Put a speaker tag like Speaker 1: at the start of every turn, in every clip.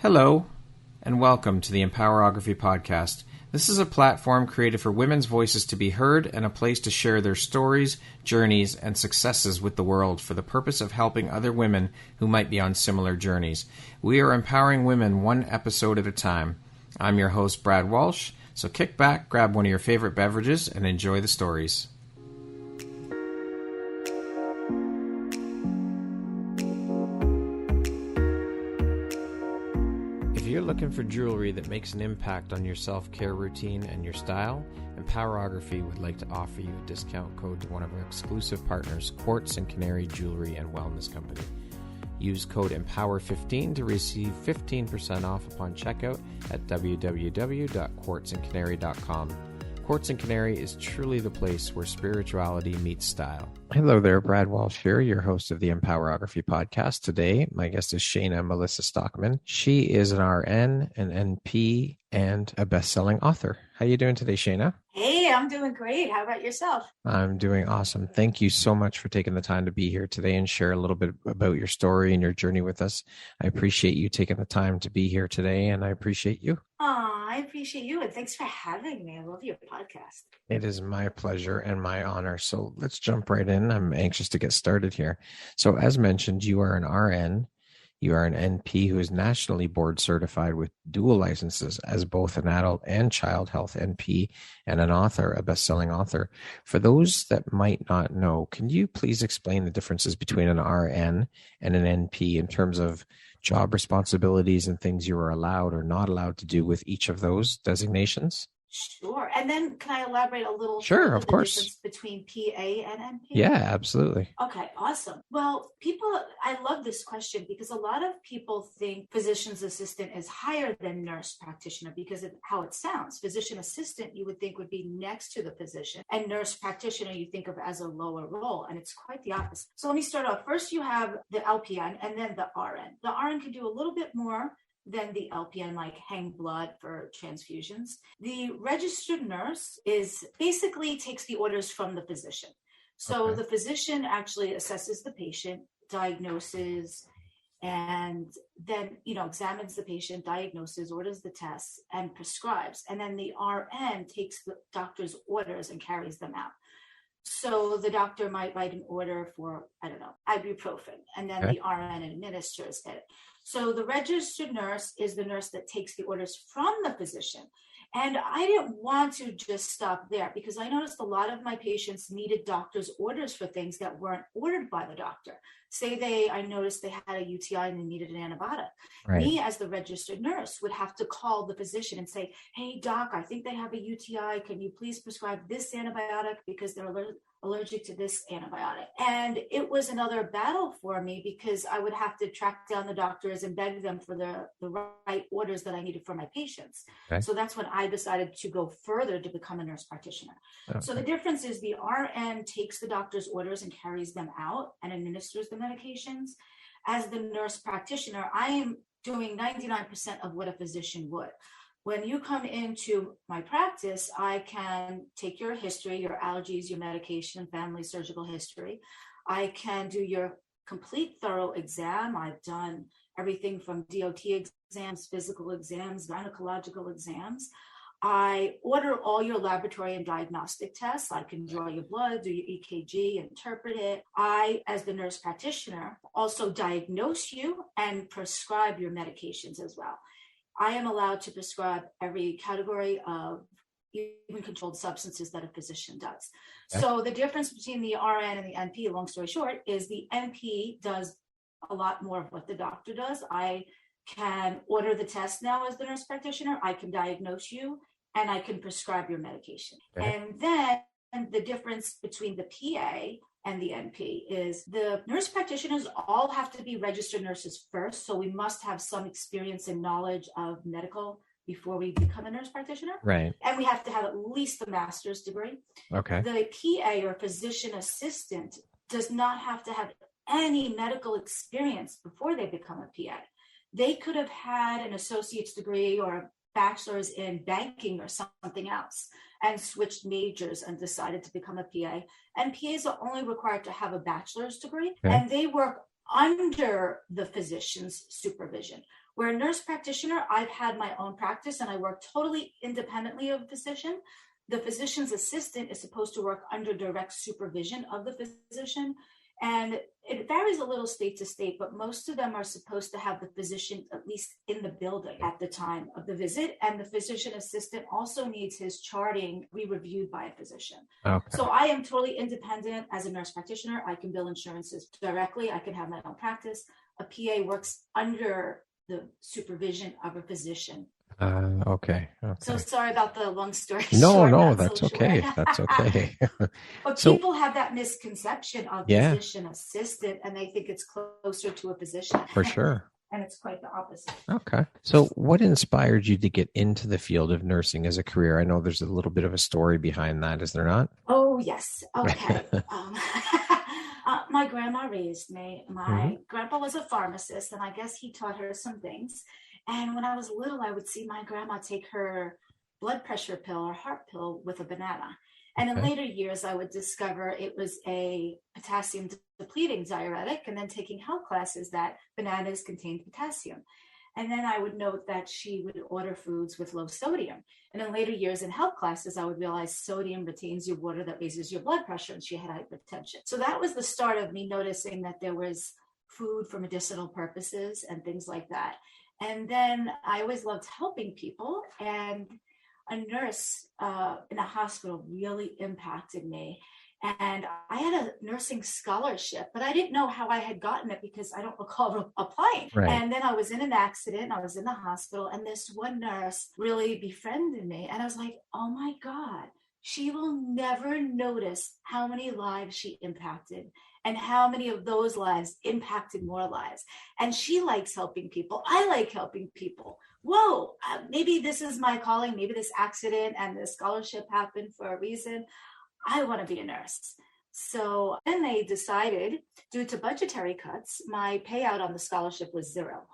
Speaker 1: Hello, and welcome to the Empowerography Podcast. This is a platform created for women's voices to be heard and a place to share their stories, journeys, and successes with the world for the purpose of helping other women who might be on similar journeys. We are empowering women one episode at a time. I'm your host, Brad Walsh, so kick back, grab one of your favorite beverages, and enjoy the stories. If you're looking for jewelry that makes an impact on your self-care routine and your style, Empowerography would like to offer you a discount code to one of our exclusive partners, Quartz and Canary Jewelry and Wellness Company. Use code EMPOWER15 to receive 15% off upon checkout at www.quartzandcanary.com. Quartz and Canary is truly the place where spirituality meets style. Hello there, Brad Walsh here, your host of the Empowerography Podcast. Today, my guest is Shayna Melissa Stockman. She is an RN, an NP, and a best-selling author. How are you doing today, Shayna?
Speaker 2: Hey, I'm doing great. How about yourself?
Speaker 1: I'm doing awesome. Thank you so much for taking the time to be here today and share a little bit about your story and your journey with us. I appreciate you taking the time to be here today, and I appreciate you.
Speaker 2: I appreciate you, and thanks for having me. I love your podcast.
Speaker 1: It is my pleasure and my honor. So let's jump right in. I'm anxious to get started here. So as mentioned, you are an RN. You are an NP who is nationally board certified with dual licenses as both an adult and child health NP and an author, a best-selling author. For those that might not know, can you please explain the differences between an RN and an NP in terms of job responsibilities and things you are allowed or not allowed to do with each of those designations?
Speaker 2: Sure. And then can I elaborate a little?
Speaker 1: Sure, of course.
Speaker 2: Difference between PA and NP?
Speaker 1: Yeah, absolutely.
Speaker 2: Okay, awesome. Well, I love this question because a lot of people think physician's assistant is higher than nurse practitioner because of how it sounds. Physician assistant, you would think would be next to the physician, and nurse practitioner you think of as a lower role, and it's quite the opposite. So let me start off. First, you have the LPN and then the RN. The RN can do a little bit more than the LPN, like hang blood for transfusions. The registered nurse basically takes the orders from the physician. So The physician actually assesses the patient, diagnoses, and then, examines the patient, diagnoses, orders the tests, and prescribes. And then the RN takes the doctor's orders and carries them out. So the doctor might write an order for, ibuprofen, and then the RN administers it. So the registered nurse is the nurse that takes the orders from the physician. And I didn't want to just stop there because I noticed a lot of my patients needed doctor's orders for things that weren't ordered by the doctor. I noticed they had a UTI and they needed an antibiotic. Right. Me as the registered nurse would have to call the physician and say, hey, doc, I think they have a UTI. Can you please prescribe this antibiotic because they're allergic to this antibiotic? And it was another battle for me because I would have to track down the doctors and beg them for the right orders that I needed for my patients. Okay. So that's when I decided to go further to become a nurse practitioner. Okay. So the difference is the RN takes the doctor's orders and carries them out and administers the medications. As the nurse practitioner, I am doing 99% of what a physician would. When you come into my practice, I can take your history, your allergies, your medication, family surgical history. I can do your complete thorough exam. I've done everything from DOT exams, physical exams, gynecological exams. I order all your laboratory and diagnostic tests. I can draw your blood, do your EKG, interpret it. I, as the nurse practitioner, also diagnose you and prescribe your medications as well. I am allowed to prescribe every category of even controlled substances that a physician does. Okay. So the difference between the RN and the NP, long story short, is the NP does a lot more of what the doctor does. I can order the test now as the nurse practitioner. I can diagnose you and I can prescribe your medication. Okay. And then the difference between the PA and the NP is the nurse practitioners all have to be registered nurses first. So we must have some experience and knowledge of medical before we become a nurse practitioner. Right. And we have to have at least a master's degree. Okay. The PA or physician assistant does not have to have any medical experience before they become a PA. They could have had an associate's degree or a bachelor's in banking or something else and switched majors and decided to become a PA. And PAs are only required to have a bachelor's degree, and they work under the physician's supervision. Where a nurse practitioner, I've had my own practice and I work totally independently of a physician. The physician's assistant is supposed to work under direct supervision of the physician. And it varies a little state to state, but most of them are supposed to have the physician at least in the building at the time of the visit. And the physician assistant also needs his charting re-reviewed by a physician.
Speaker 1: Okay.
Speaker 2: So I am totally independent as a nurse practitioner. I can bill insurances directly. I can have my own practice. A PA works under the supervision of a physician.
Speaker 1: Okay.
Speaker 2: So sorry about the long story.
Speaker 1: No, that's okay. That's okay.
Speaker 2: But people have that misconception of
Speaker 1: Yeah.
Speaker 2: physician assistant, and they think it's closer to a physician.
Speaker 1: For sure.
Speaker 2: And it's quite the opposite.
Speaker 1: Okay. So what inspired you to get into the field of nursing as a career? I know there's a little bit of a story behind that, is there not?
Speaker 2: Oh, yes. Okay. My grandma raised me. My grandpa was a pharmacist, and I guess he taught her some things. And when I was little, I would see my grandma take her blood pressure pill or heart pill with a banana. And in later years, I would discover it was a potassium depleting diuretic, and then taking health classes that bananas contained potassium. And then I would note that she would order foods with low sodium. And in later years in health classes, I would realize sodium retains your water that raises your blood pressure, and she had hypertension. So that was the start of me noticing that there was food for medicinal purposes and things like that. And then I always loved helping people, and a nurse in a hospital really impacted me. And I had a nursing scholarship, but I didn't know how I had gotten it because I don't recall applying.
Speaker 1: Right.
Speaker 2: And then I was in an accident. I was in the hospital, and this one nurse really befriended me. And I was like, oh my God, she will never notice how many lives she impacted and how many of those lives impacted more lives. And she likes helping people. I like helping people. Whoa, maybe this is my calling. Maybe this accident and this scholarship happened for a reason. I want to be a nurse. So then they decided, due to budgetary cuts, my payout on the scholarship was zero,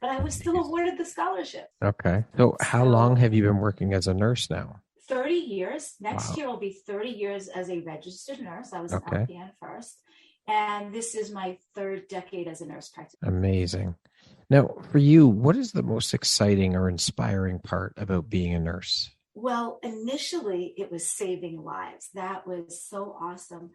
Speaker 2: but I was still awarded the scholarship.
Speaker 1: Okay. So how long have you been working as a nurse now?
Speaker 2: 30 years. Next year will be 30 years as a registered nurse. I was an LPN first. And this is my third decade as a nurse practitioner.
Speaker 1: Amazing. Now, for you, what is the most exciting or inspiring part about being a nurse?
Speaker 2: Well, initially it was saving lives. That was so awesome.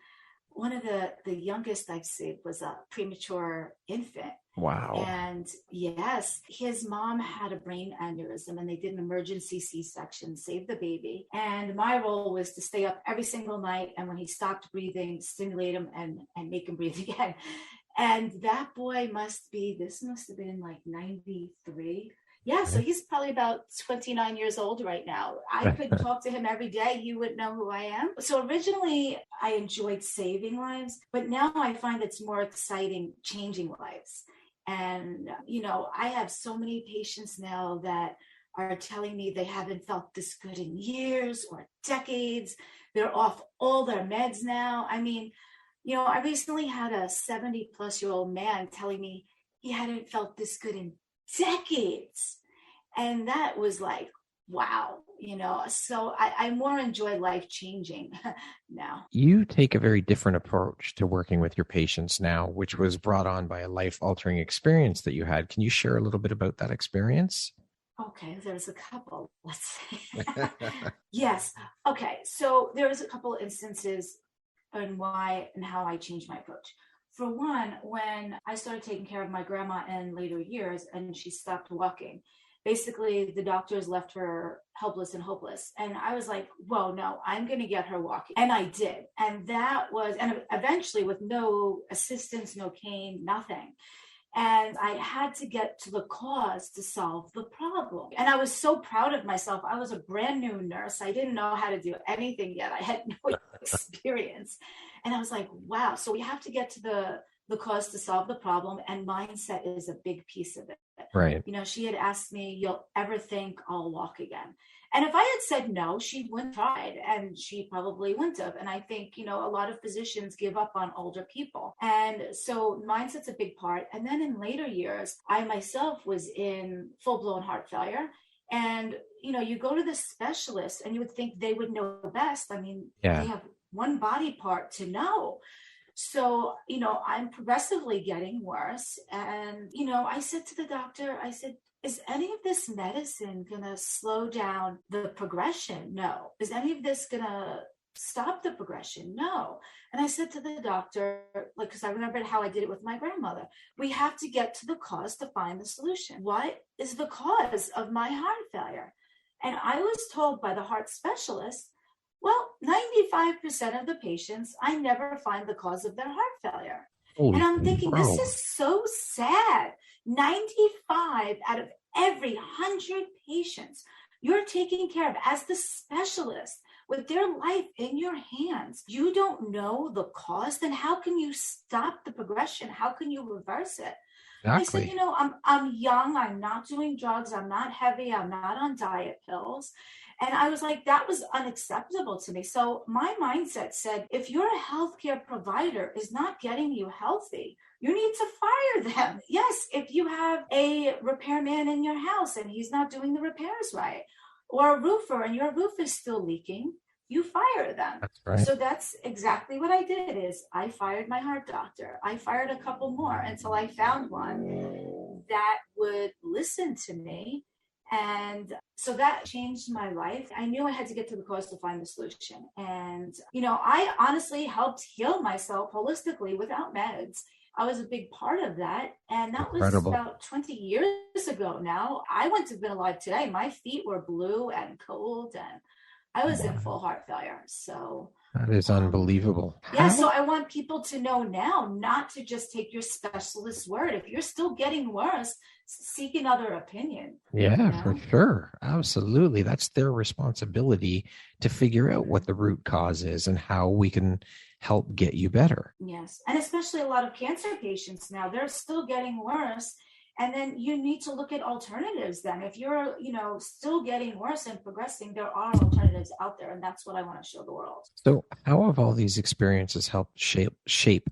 Speaker 2: One of the youngest I've saved was a premature infant.
Speaker 1: Wow.
Speaker 2: And yes, his mom had a brain aneurysm, and they did an emergency C-section, saved the baby. And my role was to stay up every single night, and when he stopped breathing, stimulate him and make him breathe again. And that boy must have been like 93. Yeah, so he's probably about 29 years old right now. I could talk to him every day. He wouldn't know who I am. So originally, I enjoyed saving lives, but now I find it's more exciting changing lives. And, I have so many patients now that are telling me they haven't felt this good in years or decades. They're off all their meds now. I mean, I recently had a 70-plus-year-old man telling me he hadn't felt this good in decades. And that was like, wow, so I more enjoy life changing now. You
Speaker 1: take a very different approach to working with your patients now, which was brought on by a life-altering experience that you had. Can you share a little bit about that experience?
Speaker 2: Okay, there's a couple, let's say. Yes. Okay, so there was a couple of instances on why and how I changed my approach. For one, when I started taking care of my grandma in later years and she stopped walking, basically the doctors left her helpless and hopeless. And I was like, whoa, no, I'm going to get her walking. And I did. And eventually with no assistance, no cane, nothing. And I had to get to the cause to solve the problem. And I was so proud of myself. I was a brand new nurse. I didn't know how to do anything yet. I had no experience. And I was like, wow. So we have to get to the cause to solve the problem. And mindset is a big piece of it.
Speaker 1: Right.
Speaker 2: She had asked me, you'll ever think I'll walk again? And if I had said no, she wouldn't have tried, and she probably wouldn't have. And I think, a lot of physicians give up on older people. And so mindset's a big part. And then in later years, I myself was in full-blown heart failure. And, you go to the specialist and you would think they would know best. I mean, They have one body part to know. So, I'm progressively getting worse. And, I said to the doctor, I said, is any of this medicine going to slow down the progression? No. Is any of this going to stop the progression? No. And I said to the doctor, because I remembered how I did it with my grandmother, we have to get to the cause to find the solution. What is the cause of my heart failure? And I was told by the heart specialist, well, 95% of the patients, I never find the cause of their heart failure. And I'm thinking, this is so sad. 95 out of every 100 patients you're taking care of as the specialist with their life in your hands. You don't know the cause, then how can you stop the progression? How can you reverse it? Exactly. I said, I'm young, I'm not doing drugs, I'm not heavy, I'm not on diet pills. And I was like, that was unacceptable to me. So my mindset said, if your healthcare provider is not getting you healthy, you need to fire them. Yes, if you have a repairman in your house and he's not doing the repairs right, or a roofer and your roof is still leaking, you fire them. That's right. So that's exactly what I did. Is I fired my heart doctor. I fired a couple more until I found one that would listen to me. And so that changed my life. I knew I had to get to the cause to find the solution. And, I honestly helped heal myself holistically without meds. I was a big part of that. And that was about 20 years ago now. I wouldn't have been alive today. My feet were blue and cold and I was in full heart failure. So
Speaker 1: that is unbelievable.
Speaker 2: Yeah. So I want people to know now not to just take your specialist's word. If you're still getting worse, seek another opinion.
Speaker 1: Yeah, for sure. Absolutely. That's their responsibility to figure out what the root cause is and how we can help get you better.
Speaker 2: Yes. And especially a lot of cancer patients now, they're still getting worse. And then you need to look at alternatives then. If you're, still getting worse and progressing, there are alternatives out there. And that's what I want to show the world.
Speaker 1: So how have all these experiences helped shape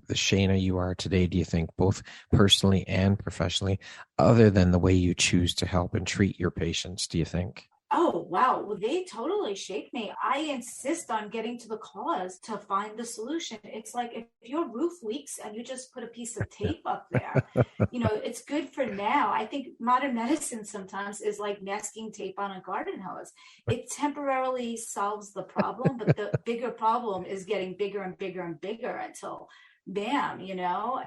Speaker 1: the Shayna you are today, do you think, both personally and professionally, other than the way you choose to help and treat your patients, do you think?
Speaker 2: Oh, wow. Well, they totally shaped me. I insist on getting to the cause to find the solution. It's like if your roof leaks and you just put a piece of tape up there, it's good for now. I think modern medicine sometimes is like masking tape on a garden hose. It temporarily solves the problem, but the bigger problem is getting bigger and bigger and bigger until bam,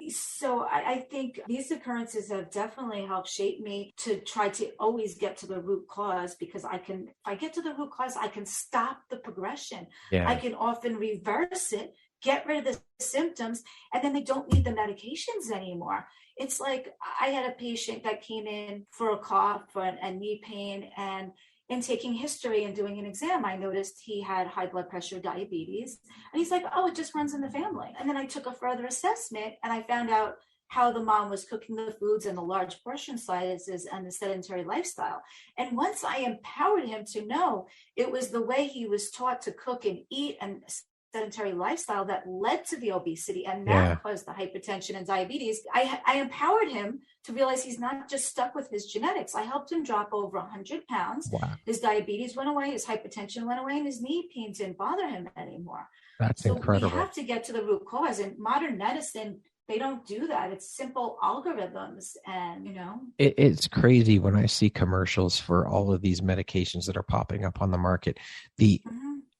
Speaker 2: So I think these occurrences have definitely helped shape me to try to always get to the root cause, because if I get to the root cause, I can stop the progression. Yeah. I can often reverse it, get rid of the symptoms, and then they don't need the medications anymore. It's like I had a patient that came in for a cough and knee pain, and in taking history and doing an exam, I noticed he had high blood pressure, diabetes. And he's like, oh, it just runs in the family. And then I took a further assessment and I found out how the mom was cooking the foods and the large portion sizes and the sedentary lifestyle. And once I empowered him to know it was the way he was taught to cook and eat and sedentary lifestyle that led to the obesity and that caused the hypertension and diabetes, I empowered him to realize he's not just stuck with his genetics. I helped him drop over 100 pounds. Wow. His diabetes went away, his hypertension went away, and his knee pains didn't bother him anymore.
Speaker 1: That's incredible.
Speaker 2: We have to get to the root cause. In modern medicine, they don't do that. It's simple algorithms. And,
Speaker 1: It's crazy when I see commercials for all of these medications that are popping up on the market. The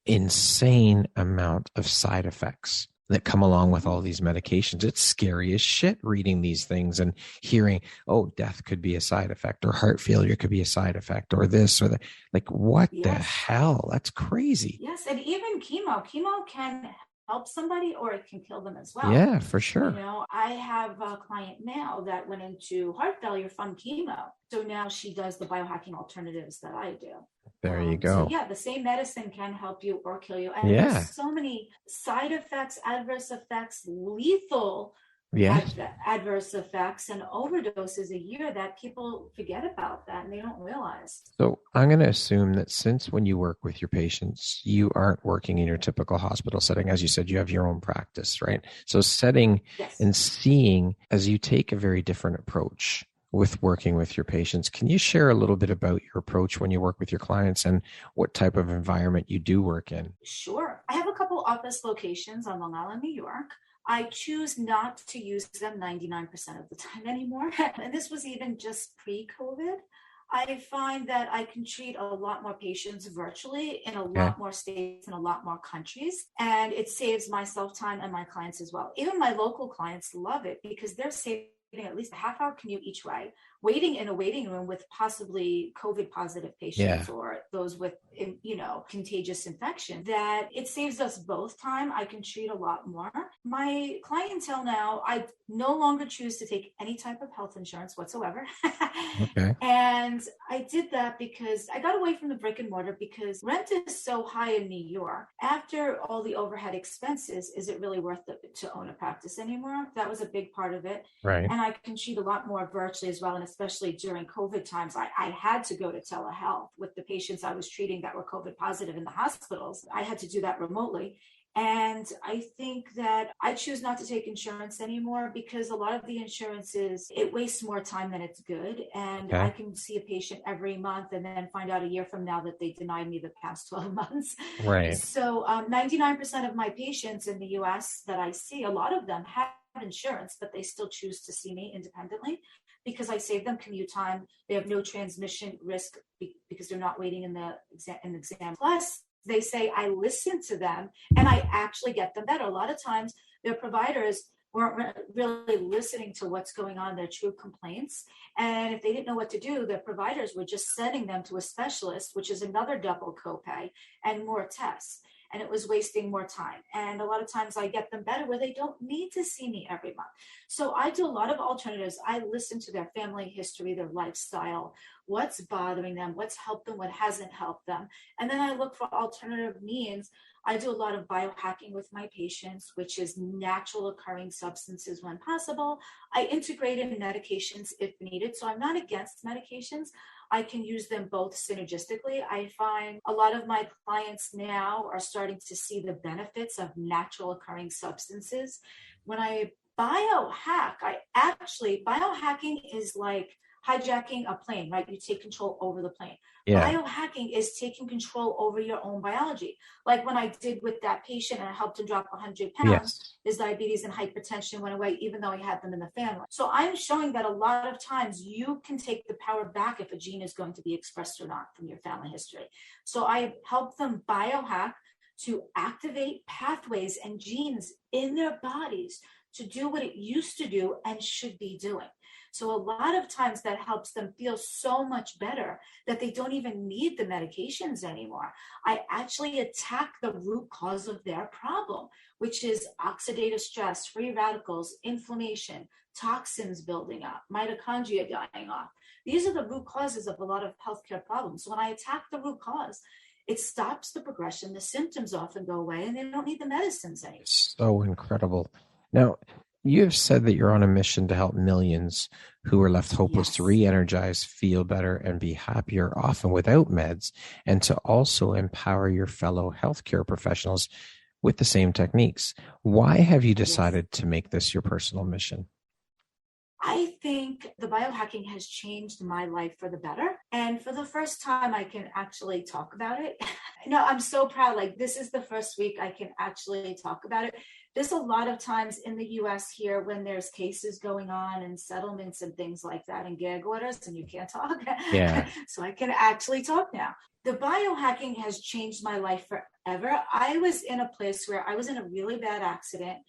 Speaker 1: insane amount of side effects that come along with all these medications. It's scary as shit reading these things and hearing, oh, death could be a side effect, or heart failure could be a side effect, or this or that. Like, what the hell? That's crazy.
Speaker 2: Yes. And even chemo can help somebody or it can kill them as well.
Speaker 1: Yeah, for sure.
Speaker 2: I have a client now that went into heart failure from chemo. So now she does the biohacking alternatives that I do.
Speaker 1: There you go.
Speaker 2: So the same medicine can help you or kill you. And there's so many side effects, adverse effects, lethal adverse effects and overdoses a year that people forget about that and they don't realize.
Speaker 1: So I'm going to assume that since when you work with your patients, you aren't working in your typical hospital setting. As you said, you have your own practice, right? So setting and seeing as you take a very different approach with working with your patients. Can you share a little bit about your approach when you work with your clients and what type of environment you do work in?
Speaker 2: Sure. I have a couple office locations on Long Island, New York. I choose not to use them 99% of the time anymore. And this was even just pre-COVID. I find that I can treat a lot more patients virtually in a
Speaker 1: Okay.
Speaker 2: lot more states and a lot more countries. And it saves myself time and my clients as well. Even my local clients love it because they're saving at least a half hour commute each way, waiting in a waiting room with possibly COVID positive
Speaker 1: Yeah.
Speaker 2: patients or those with, contagious infection, that it saves us both time. I can treat a lot more. My clientele now, I no longer choose to take any type of health insurance whatsoever.
Speaker 1: Okay.
Speaker 2: And I did that because I got away from the brick and mortar because rent is so high in New York. After all the overhead expenses, is it really worth it to own a practice anymore? That was a big part of it.
Speaker 1: Right.
Speaker 2: And I can treat a lot more virtually as well. And especially during COVID times, I had to go to telehealth with the patients I was treating that were COVID positive in the hospitals. I had to do that remotely. And I think that I choose not to take insurance anymore because a lot of the insurances, it wastes more time than it's good. And I
Speaker 1: Okay.
Speaker 2: can see a patient every month and then find out a year from now that they denied me the past 12 months.
Speaker 1: Right.
Speaker 2: So 99% of my patients in the US that I see, a lot of them have insurance, but they still choose to see me independently because I save them commute time. They have no transmission risk because they're not waiting in the exam. Plus, they say I listen to them and I actually get them better. A lot of times their providers weren't really listening to what's going on, their true complaints. And if they didn't know what to do, their providers were just sending them to a specialist, which is another double copay and more tests. And it was wasting more time. And a lot of times I get them better where they don't need to see me every month. So I do a lot of alternatives. I listen to their family history, their lifestyle, what's bothering them, what's helped them, what hasn't helped them. And then I look for alternative means. I do a lot of biohacking with my patients, which is natural occurring substances when possible. I integrate in medications if needed. So I'm not against medications. I can use them both synergistically. I find a lot of my clients now are starting to see the benefits of natural occurring substances. When I biohacking is like hijacking a plane, right? You take control over the plane.
Speaker 1: Yeah.
Speaker 2: Biohacking is taking control over your own biology. Like when I did with that patient and I helped him drop 100 pounds,
Speaker 1: Yes.
Speaker 2: his diabetes and hypertension went away, even though he had them in the family. So I'm showing that a lot of times you can take the power back if a gene is going to be expressed or not from your family history. So I help them biohack to activate pathways and genes in their bodies to do what it used to do and should be doing. So a lot of times that helps them feel so much better that they don't even need the medications anymore. I actually attack the root cause of their problem, which is oxidative stress, free radicals, inflammation, toxins building up, mitochondria dying off. These are the root causes of a lot of healthcare problems. So when I attack the root cause, it stops the progression, the symptoms often go away, and they don't need the medicines anymore.
Speaker 1: So incredible. Now, you have said that you're on a mission to help millions who are left hopeless to
Speaker 2: Yes.
Speaker 1: re-energize, feel better, and be happier, often without meds, and to also empower your fellow healthcare professionals with the same techniques. Why have you
Speaker 2: Yes.
Speaker 1: decided to make this your personal mission?
Speaker 2: I think the biohacking has changed my life for the better. And for the first time, I can actually talk about it. I'm so proud. Like, this is the first week I can actually talk about it. There's a lot of times in the US here when there's cases going on and settlements and things like that and gag orders, and you can't talk.
Speaker 1: Yeah.
Speaker 2: So I can actually talk now. The biohacking has changed my life forever. I was in a place where I was in a really bad accident.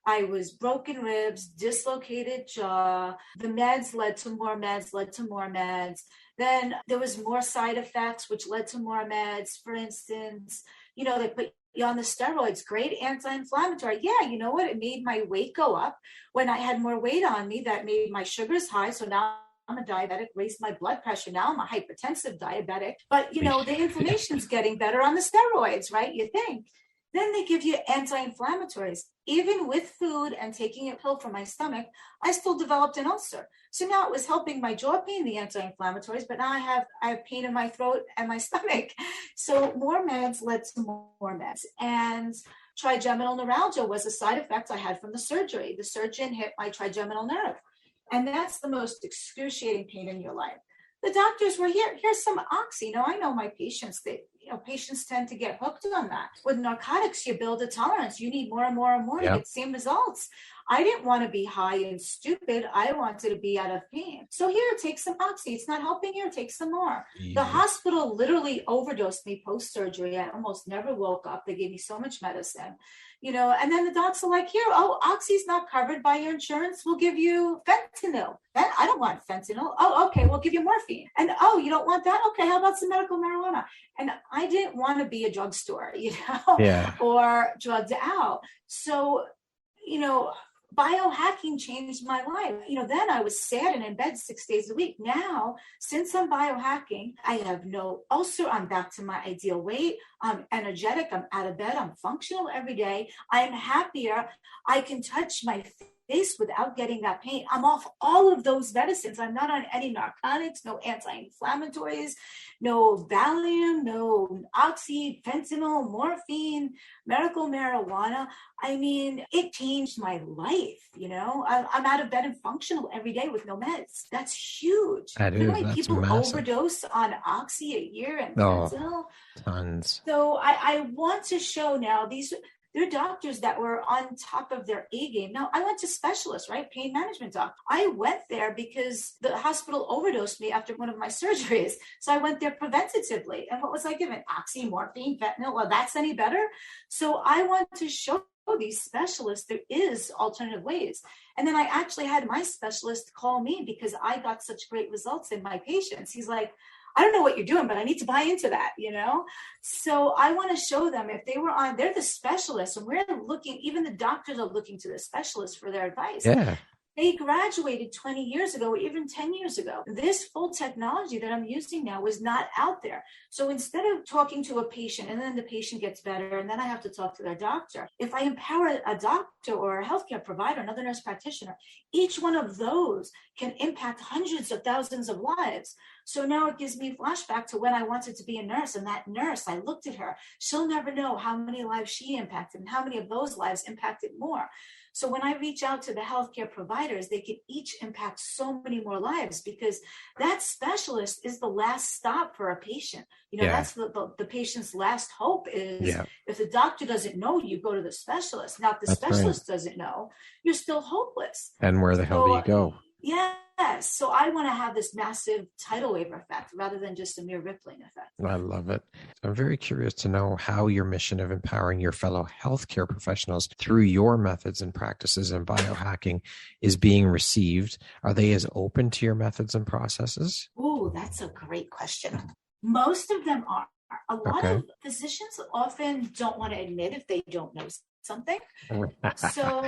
Speaker 2: I was broken ribs, dislocated jaw. The meds led to more meds, led to more meds. Then there was more side effects, which led to more meds. For instance, they put you on the steroids, great anti-inflammatory. Yeah, you know what? It made my weight go up. When I had more weight on me, that made my sugars high. So now I'm a diabetic, raised my blood pressure. Now I'm a hypertensive diabetic. But, the inflammation's getting better on the steroids, right? You think. Then they give you anti-inflammatories. Even with food and taking a pill for my stomach, I still developed an ulcer. So now it was helping my jaw pain, the anti-inflammatories, but now I have pain in my throat and my stomach. So more meds led to more meds. And trigeminal neuralgia was a side effect I had from the surgery. The surgeon hit my trigeminal nerve. And that's the most excruciating pain in your life. The doctors were here's some oxy. I know my patients, patients tend to get hooked on that. With narcotics, you build a tolerance. You need more and more and more to get the same results. I didn't want to be high and stupid. I wanted to be out of pain. So here, take some oxy. It's not helping here. Take some more. The hospital literally overdosed me post-surgery. I almost never woke up. They gave me so much medicine, and then the docs are like, here, oxy's not covered by your insurance. We'll give you fentanyl. I don't want fentanyl. Oh, okay, we'll give you morphine. And you don't want that? Okay, how about some medical marijuana? And I didn't want to be a drugstore, or drugged out. So, biohacking changed my life. Then I was sad and in bed 6 days a week. Now, since I'm biohacking, I have no ulcer. I'm back to my ideal weight. I'm energetic. I'm out of bed. I'm functional every day. I'm happier. I can touch my face without getting that pain. I'm off all of those medicines. I'm not on any narcotics, no anti-inflammatories, no Valium, no oxy, fentanyl, morphine, medical marijuana. I mean, it changed my life. I'm out of bed and functional every day with no meds. That's huge.
Speaker 1: That
Speaker 2: You know
Speaker 1: is,
Speaker 2: how many
Speaker 1: that's
Speaker 2: people
Speaker 1: massive.
Speaker 2: overdose on oxy a year and fentanyl?
Speaker 1: Tons.
Speaker 2: So I want to show now they're doctors that were on top of their A game. Now, I went to specialists, right? Pain management doc. I went there because the hospital overdosed me after one of my surgeries. So I went there preventatively. And what was I given? Oxy, morphine, fentanyl. Well, that's any better? So I want to show these specialists there is alternative ways. And then I actually had my specialist call me because I got such great results in my patients. He's like, I don't know what you're doing, but I need to buy into that, So I want to show them if they're the specialists, and we're looking, even the doctors are looking to the specialists for their advice.
Speaker 1: Yeah.
Speaker 2: They graduated 20 years ago, even 10 years ago. This full technology that I'm using now was not out there. So instead of talking to a patient and then the patient gets better and then I have to talk to their doctor, if I empower a doctor or a healthcare provider, another nurse practitioner, each one of those can impact hundreds of thousands of lives. So now it gives me a flashback to when I wanted to be a nurse, and that nurse, I looked at her, she'll never know how many lives she impacted and how many of those lives impacted more. So when I reach out to the healthcare providers, they can each impact so many more lives because that specialist is the last stop for a patient. That's the patient's last hope is if the doctor doesn't know, you go to the specialist. Now, if the specialist doesn't know, you're still hopeless.
Speaker 1: And where the hell do you go?
Speaker 2: Yes. So I want to have this massive tidal wave effect rather than just a mere rippling effect.
Speaker 1: I love it. I'm very curious to know how your mission of empowering your fellow healthcare professionals through your methods and practices and biohacking is being received. Are they as open to your methods and processes?
Speaker 2: Oh, that's a great question. Most of them are. A lot of physicians often don't want to admit if they don't know something. So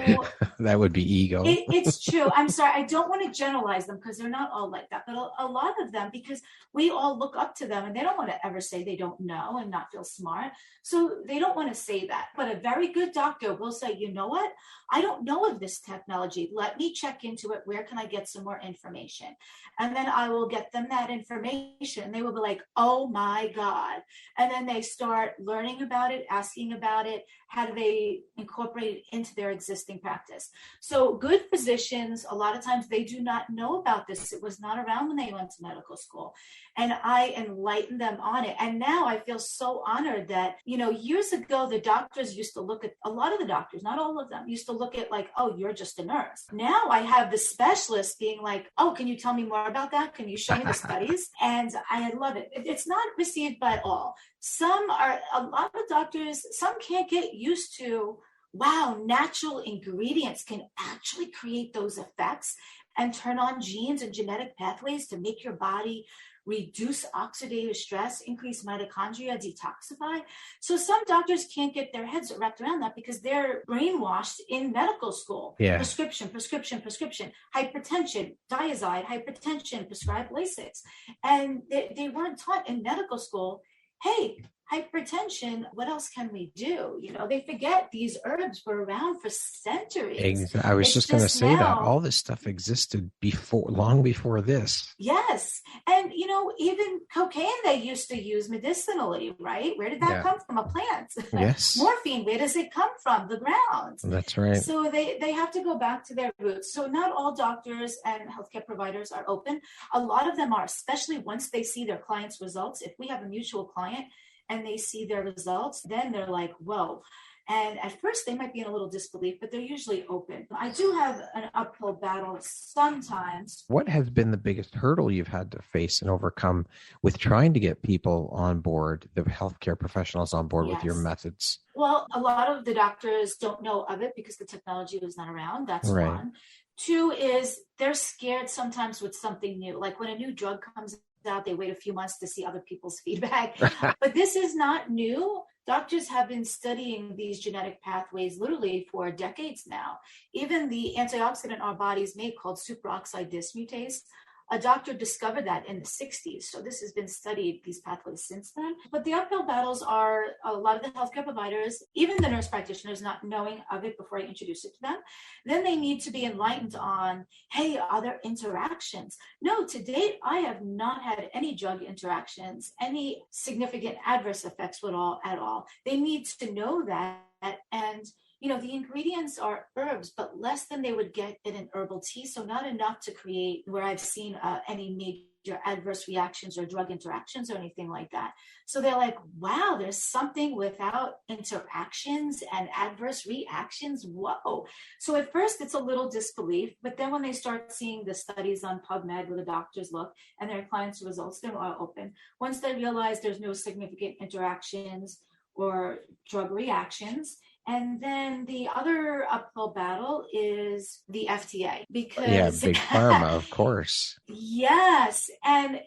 Speaker 1: that would be ego.
Speaker 2: It's true. I'm sorry. I don't want to generalize them because they're not all like that, but a lot of them, because we all look up to them and they don't want to ever say they don't know and not feel smart. So they don't want to say that. But a very good doctor will say, you know what? I don't know of this technology. Let me check into it. Where can I get some more information? And then I will get them that information. They will be like, oh my God. And then they start learning about it, asking about it. How do they incorporate it into their existing practice? So good physicians, a lot of times they do not know about this. It was not around when they went to medical school. And I enlightened them on it. And now I feel so honored that, years ago, the doctors used to look at, a lot of the doctors, not all of them, used to look at like, oh, you're just a nurse. Now I have the specialists being like, oh, can you tell me more about that? Can you show me the studies? And I love it. It's not received by all. A lot of doctors, some can't get used to, wow, natural ingredients can actually create those effects and turn on genes and genetic pathways to make your body reduce oxidative stress, increase mitochondria, detoxify. So some doctors can't get their heads wrapped around that because they're brainwashed in medical school.
Speaker 1: Yeah.
Speaker 2: Prescription, hypertension, diazide, hypertension, prescribed Lasix. And they weren't taught in medical school, hey, hypertension, what else can we do? They forget these herbs were around for centuries.
Speaker 1: I was just going to say that all this stuff existed long before this.
Speaker 2: Yes. And, even cocaine they used to use medicinally, right? Where did that come from? A plant.
Speaker 1: Yes.
Speaker 2: Morphine, where does it come from? The ground.
Speaker 1: That's right.
Speaker 2: So they have to go back to their roots. So not all doctors and healthcare providers are open. A lot of them are, especially once they see their clients' results. If we have a mutual client and they see their results, then they're like, whoa. And at first they might be in a little disbelief, but they're usually open. I do have an uphill battle sometimes.
Speaker 1: What has been the biggest hurdle you've had to face and overcome with trying to get people on board, the healthcare professionals on board with your methods?
Speaker 2: Well, a lot of the doctors don't know of it because the technology was not around. That's
Speaker 1: right.
Speaker 2: One. Two is they're scared sometimes with something new. Like when a new drug comes out, they wait a few months to see other people's feedback. But this is not new. Doctors have been studying these genetic pathways literally for decades now. Even the antioxidant our bodies make called superoxide dismutase, a doctor discovered that in the 60s. So this has been studied, these pathways, since then. But the uphill battles are a lot of the healthcare providers, even the nurse practitioners, not knowing of it before I introduce it to them. Then they need to be enlightened on, hey, are there interactions? No, to date, I have not had any drug interactions, any significant adverse effects at all. They need to know that. And the ingredients are herbs, but less than they would get in an herbal tea. So not enough to create where I've seen any major adverse reactions or drug interactions or anything like that. So they're like, wow, there's something without interactions and adverse reactions. Whoa. So at first it's a little disbelief, but then when they start seeing the studies on PubMed where the doctors look and their clients' results, they're more open. Once they realize there's no significant interactions or drug reactions. And then the other uphill battle is the FDA, because
Speaker 1: big pharma, of course.
Speaker 2: Yes. And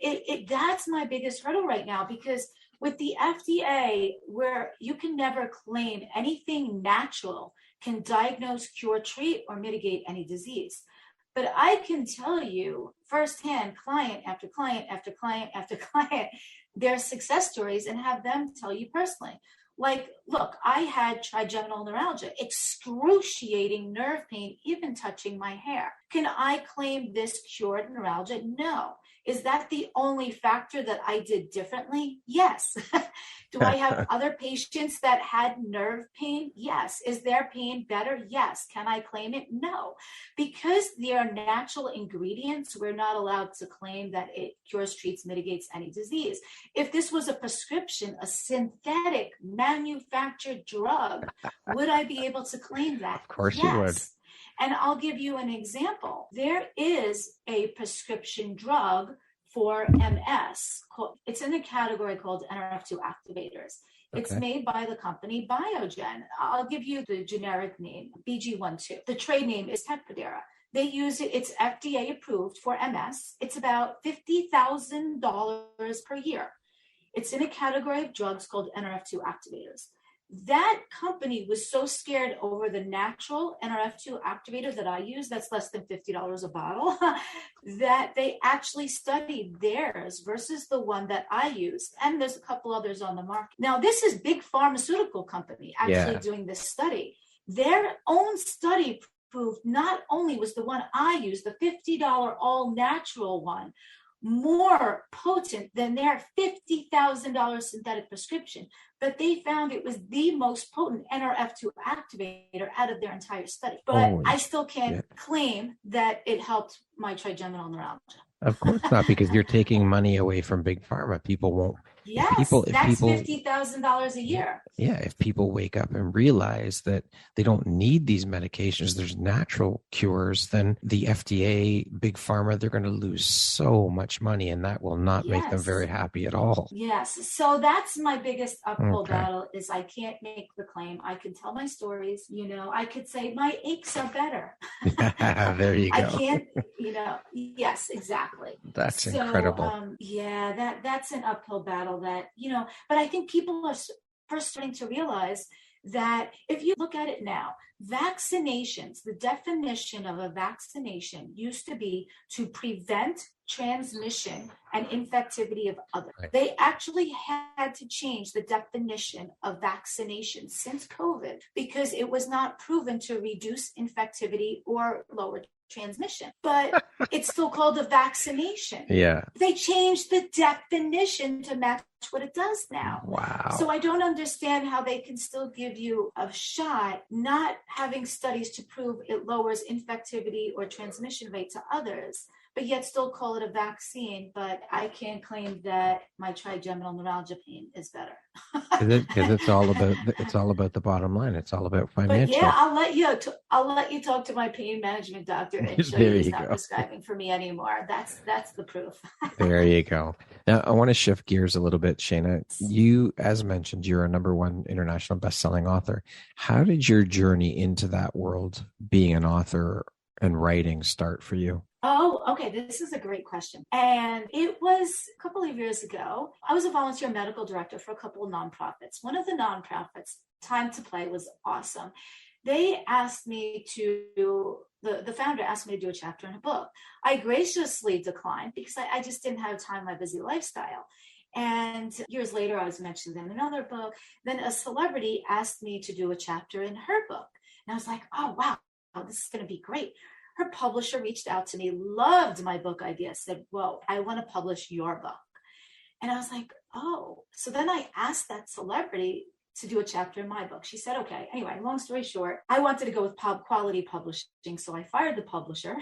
Speaker 2: that's my biggest hurdle right now, because with the FDA, where you can never claim anything natural can diagnose, cure, treat, or mitigate any disease. But I can tell you firsthand, client after client after client after client, their success stories, and have them tell you personally. Like, look, I had trigeminal neuralgia, excruciating nerve pain, even touching my hair. Can I claim this cured neuralgia? No. Is that the only factor that I did differently? Yes. Do I have other patients that had nerve pain? Yes. Is their pain better? Yes. Can I claim it? No. Because they are natural ingredients, we're not allowed to claim that it cures, treats, mitigates any disease. If this was a prescription, a synthetic manufactured drug, would I be able to claim that?
Speaker 1: Of course you would.
Speaker 2: And I'll give you an example. There is a prescription drug for MS. It's in a category called NRF2 activators. Okay. It's made by the company Biogen. I'll give you the generic name, BG12. The trade name is Tecfidera. They use it. It's FDA approved for MS. It's about $50,000 per year. It's in a category of drugs called NRF2 activators. That company was so scared over the natural NRF2 activator that I use, that's less than $50 a bottle, that they actually studied theirs versus the one that I used. And there's a couple others on the market. Now, this is big pharmaceutical company actually doing this study. Their own study proved not only was the one I used, the $50 all natural one, more potent than their $50,000 synthetic prescription, but they found it was the most potent NRF2 activator out of their entire study. But I still can't claim that it helped my trigeminal neuralgia.
Speaker 1: Of course not, because you're taking money away from big pharma. People won't.
Speaker 2: Yes, that's $50,000 a year.
Speaker 1: Yeah, if people wake up and realize that they don't need these medications, there's natural cures, then the FDA, big pharma, they're going to lose so much money, and that will not make them very happy at all.
Speaker 2: Yes, so that's my biggest uphill battle is I can't make the claim. I can tell my stories, I could say my aches are better.
Speaker 1: There you go.
Speaker 2: I can't, yes, exactly.
Speaker 1: That's incredible.
Speaker 2: That's an uphill battle that, but I think people are first starting to realize that if you look at it now, vaccinations, the definition of a vaccination used to be to prevent transmission and infectivity of others. Right. They actually had to change the definition of vaccination since COVID because it was not proven to reduce infectivity or lower transmission, but it's still called a vaccination.
Speaker 1: Yeah.
Speaker 2: They changed the definition to match what it does now.
Speaker 1: Wow.
Speaker 2: So I don't understand how they can still give you a shot, not having studies to prove it lowers infectivity or transmission rate to others, but yet still call it a vaccine. But I can't claim that my trigeminal neuralgia pain is better.
Speaker 1: Because it's all about the bottom line. It's all about
Speaker 2: But yeah,
Speaker 1: financial.
Speaker 2: I'll let you talk to my pain management doctor and show
Speaker 1: There
Speaker 2: you he's
Speaker 1: you
Speaker 2: not
Speaker 1: go.
Speaker 2: prescribing for me anymore. That's the proof.
Speaker 1: There you go. Now, I want to shift gears a little bit, Shayna. You, as mentioned, you're a #1 international best-selling author. How did your journey into that world, being an author and writing, start for you?
Speaker 2: Oh, okay. This is a great question. And it was a couple of years ago. I was a volunteer medical director for a couple of nonprofits. One of the nonprofits, Time to Play, was awesome. They asked me the founder asked me to do a chapter in a book. I graciously declined because I just didn't have time in my busy lifestyle. And years later, I was mentioned in another book. Then a celebrity asked me to do a chapter in her book. And I was like, oh, wow, this is going to be great. Her publisher reached out to me, loved my book idea, said, well, I want to publish your book. And I was like, oh. So then I asked that celebrity to do a chapter in my book. She said, okay. Anyway, long story short, I wanted to go with quality publishing. So I fired the publisher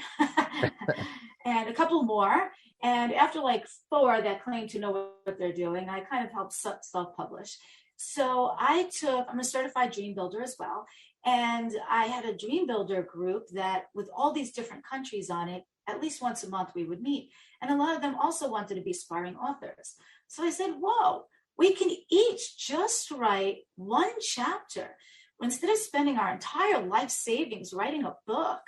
Speaker 2: and a couple more. And after like 4 that claim to know what they're doing, I kind of helped self-publish. So I'm a certified dream builder as well. And I had a dream builder group that with all these different countries on it, at least once a month we would meet. And a lot of them also wanted to be aspiring authors. So I said, whoa, we can each just write 1 chapter. Instead of spending our entire life savings writing a book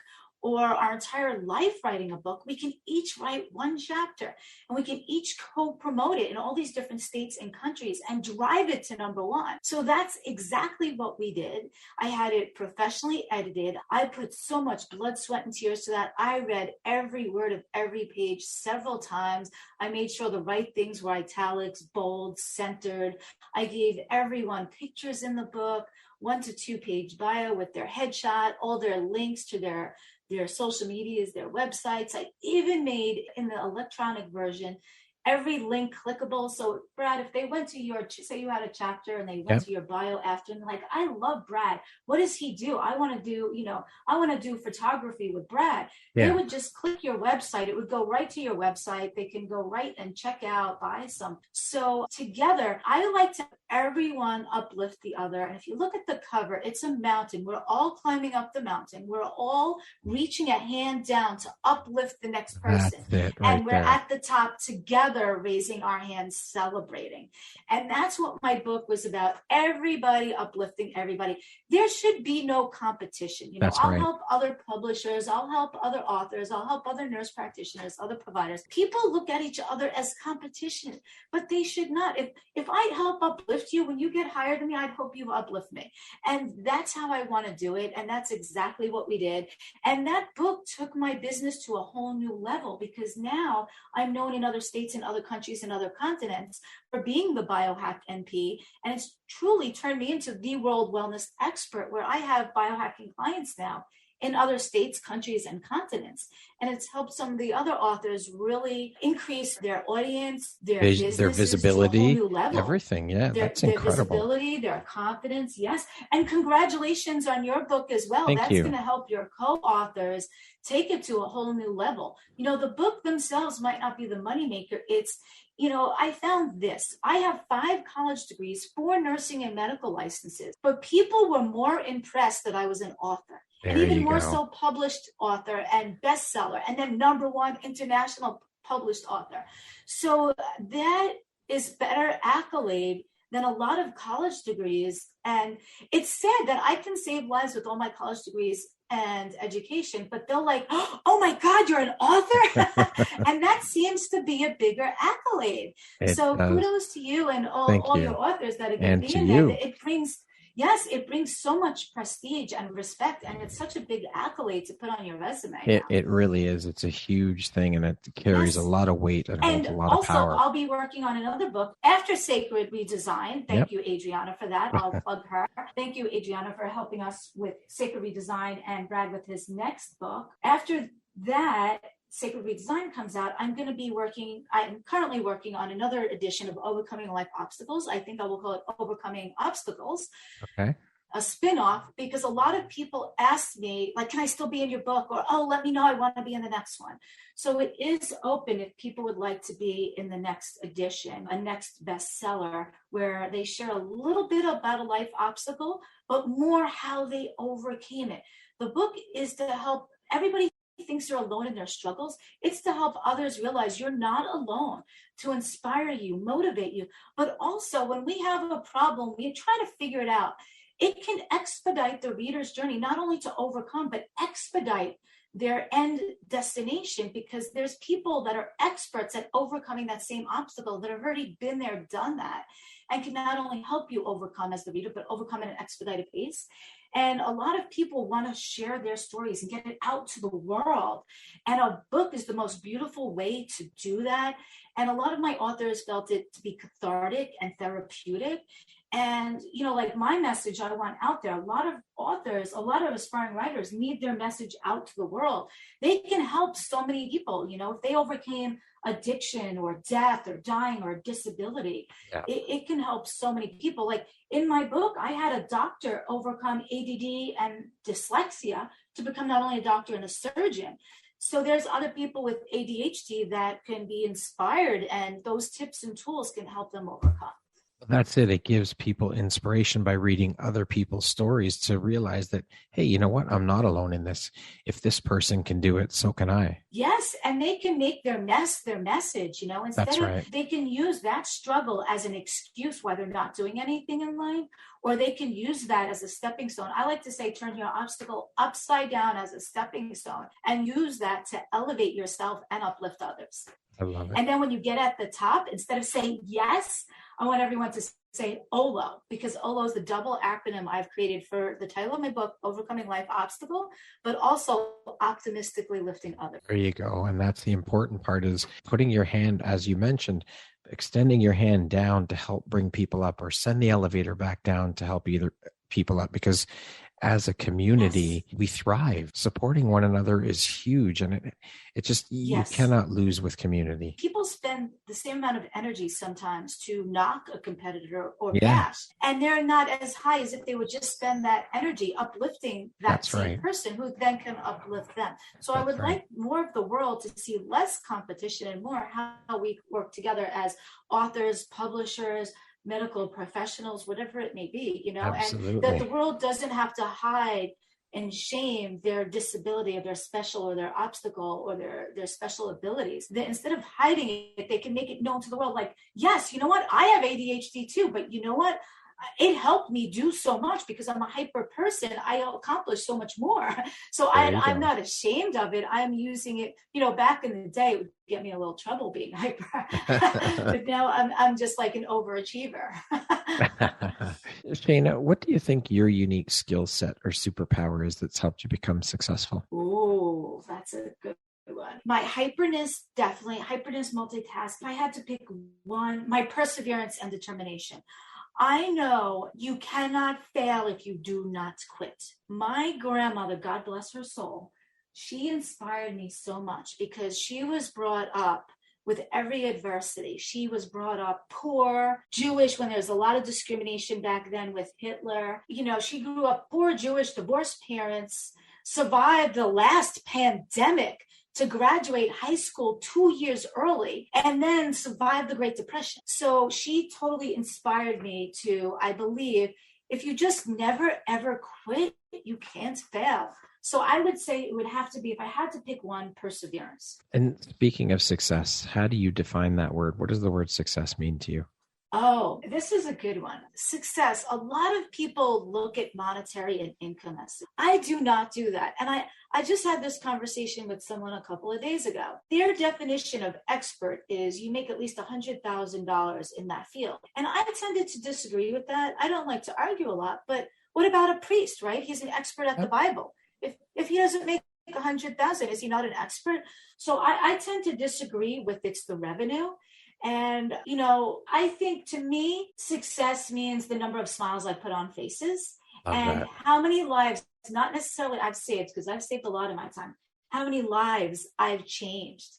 Speaker 2: or our entire life writing a book, we can each write 1 chapter and we can each co-promote it in all these different states and countries and drive it to #1. So that's exactly what we did. I had it professionally edited. I put so much blood, sweat, and tears to that. I read every word of every page several times. I made sure the right things were italics, bold, centered. I gave everyone pictures in the book, 1 to 2 page bio with their headshot, all their links to their social medias, their websites. I even made in the electronic version every link clickable. So Brad, if they went to say you had a chapter and they went to your bio after and like, I love Brad. What does he do? I want to do photography with Brad. They would just click your website. It would go right to your website. They can go right and check out, buy some. So together, I like to everyone uplift the other. And if you look at the cover, it's a mountain. We're all climbing up the mountain. We're all reaching a hand down to uplift the next person.
Speaker 1: That's it, right
Speaker 2: and we're
Speaker 1: there.
Speaker 2: at the top together, raising our hands, celebrating. And that's what my book was about. Everybody uplifting everybody. There should be no competition. I'll help other publishers. I'll help other authors. I'll help other nurse practitioners, other providers. People look at each other as competition, but they should not. If I help uplift you, when you get higher than me, I'd hope you uplift me. And that's how I want to do it. And that's exactly what we did. And that book took my business to a whole new level because now I'm known in other states and other countries and other continents for being the biohack NP. And it's truly turned me into the world wellness expert where I have biohacking clients now in other states, countries, and continents. And it's helped some of the other authors really increase their audience, their
Speaker 1: visibility,
Speaker 2: to a whole new level.
Speaker 1: Everything. Yeah, that's incredible.
Speaker 2: Their visibility, their confidence. Yes. And congratulations on your book as well. That's going to help your co-authors take it to a whole new level. The book themselves might not be the moneymaker. It's, I found this. I have 5 college degrees, 4 nursing and medical licenses, but people were more impressed that I was an author. And even more so published author and bestseller, and then #1 international published author. So that is better accolade than a lot of college degrees. And it's sad that I can save lives with all my college degrees and education, but they're like, oh my God, you're an author. And that seems to be a bigger accolade. So kudos to you and all your authors that are going to be in there. It brings so much prestige and respect, and it's such a big accolade to put on your resume.
Speaker 1: It really is. It's a huge thing, and it carries a lot of weight and holds a lot of power.
Speaker 2: And also, I'll be working on another book after Sacred Redesign. Thank you, Adriana, for that. I'll plug her. Thank you, Adriana, for helping us with Sacred Redesign and Brad with his next book. After that, Sacred Redesign comes out, I'm currently working on another edition of Overcoming Life Obstacles. I think I will call it Overcoming Obstacles.
Speaker 1: Okay.
Speaker 2: a spinoff, because a lot of people ask me, like, can I still be in your book? Or, oh, let me know, I want to be in the next one. So it is open if people would like to be in the next edition, a next bestseller, where they share a little bit about a life obstacle, but more how they overcame it. The book is to help everybody thinks they're alone in their struggles. It's to help others realize you're not alone, to inspire you, motivate you. But also, when we have a problem, we try to figure it out. It can expedite the reader's journey, not only to overcome, but expedite their end destination, because there's people that are experts at overcoming that same obstacle, that have already been there, done that, and can not only help you overcome as the reader, but overcome at an expedited pace. And a lot of people want to share their stories and get it out to the world. And a book is the most beautiful way to do that. And a lot of my authors felt it to be cathartic and therapeutic. And, like my message I want out there, a lot of authors, a lot of aspiring writers need their message out to the world. They can help so many people, if they overcame addiction or death or dying or disability, it can help so many people. Like in my book, I had a doctor overcome ADD and dyslexia to become not only a doctor and a surgeon. So there's other people with ADHD that can be inspired, and those tips and tools can help them overcome.
Speaker 1: That's it. It gives people inspiration by reading other people's stories to realize that, hey, you know what? I'm not alone in this. If this person can do it, so can I.
Speaker 2: Yes. And they can make their message, instead of, they can use that struggle as an excuse why they're not doing anything in life, or they can use that as a stepping stone. I like to say, turn your obstacle upside down as a stepping stone and use that to elevate yourself and uplift others.
Speaker 1: I love it.
Speaker 2: And then when you get at the top, instead of saying yes, I want everyone to say OLO, because OLO is the double acronym I've created for the title of my book, Overcoming Life Obstacle, but also optimistically lifting others.
Speaker 1: There you go. And that's the important part, is putting your hand, as you mentioned, extending your hand down to help bring people up, or send the elevator back down to help either people up, because as a community, we thrive. Supporting one another is huge. And it just, you cannot lose with community.
Speaker 2: People spend the same amount of energy sometimes to knock a competitor or bash, and they're not as high as if they would just spend that energy uplifting that same person, who then can uplift them. So I would like more of the world to see less competition and more how we work together as authors, publishers, medical professionals, whatever it may be, and that the world doesn't have to hide and shame their disability or their special or their obstacle or their special abilities. That instead of hiding it, they can make it known to the world, like, yes, you know what? I have ADHD too, but you know what? It helped me do so much because I'm a hyper person. I accomplished so much more. So I'm not ashamed of it. I'm using it, back in the day, it would get me a little trouble being hyper. But now I'm just like an overachiever.
Speaker 1: Shayna, what do you think your unique skill set or superpower is that's helped you become successful?
Speaker 2: Oh, that's a good one. My hyperness, multitask. If I had to pick one, my perseverance and determination. I know you cannot fail if you do not quit. My grandmother, God bless her soul, she inspired me so much because she was brought up with every adversity. She was brought up poor, Jewish, when there's a lot of discrimination back then with Hitler. She grew up poor, Jewish, divorced parents, survived the last pandemic to graduate high school 2 years early, and then survive the Great Depression. So she totally inspired me to, I believe, if you just never, ever quit, you can't fail. So I would say it would have to be, if I had to pick one, perseverance. And
Speaker 1: speaking of success, how do you define that word? What does the word success mean to you?
Speaker 2: Oh, this is a good one. Success. A lot of people look at monetary and income as I do not do that. And I just had this conversation with someone a couple of days ago. Their definition of expert is you make at least $100,000 in that field. And I tended to disagree with that. I don't like to argue a lot, but what about a priest, right? He's an expert at the Bible. If he doesn't make 100,000, is he not an expert? So I tend to disagree with it's the revenue. And, I think to me, success means the number of smiles I put on faces and how many lives, not necessarily I've saved, because I've saved a lot in my time, how many lives I've changed.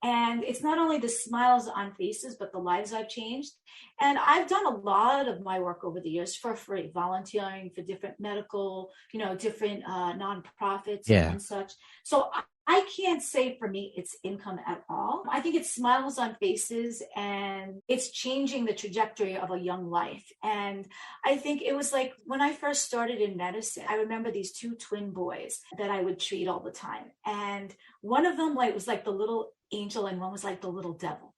Speaker 2: And it's not only the smiles on faces, but the lives I've changed. And I've done a lot of my work over the years for free, volunteering for different medical, different nonprofits and such. So I can't say for me it's income at all. I think it's smiles on faces, and it's changing the trajectory of a young life. And I think it was like when I first started in medicine, I remember these two twin boys that I would treat all the time. And one of them was like the little angel and one was like the little devil.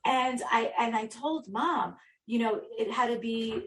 Speaker 2: and I told Mom, it had to be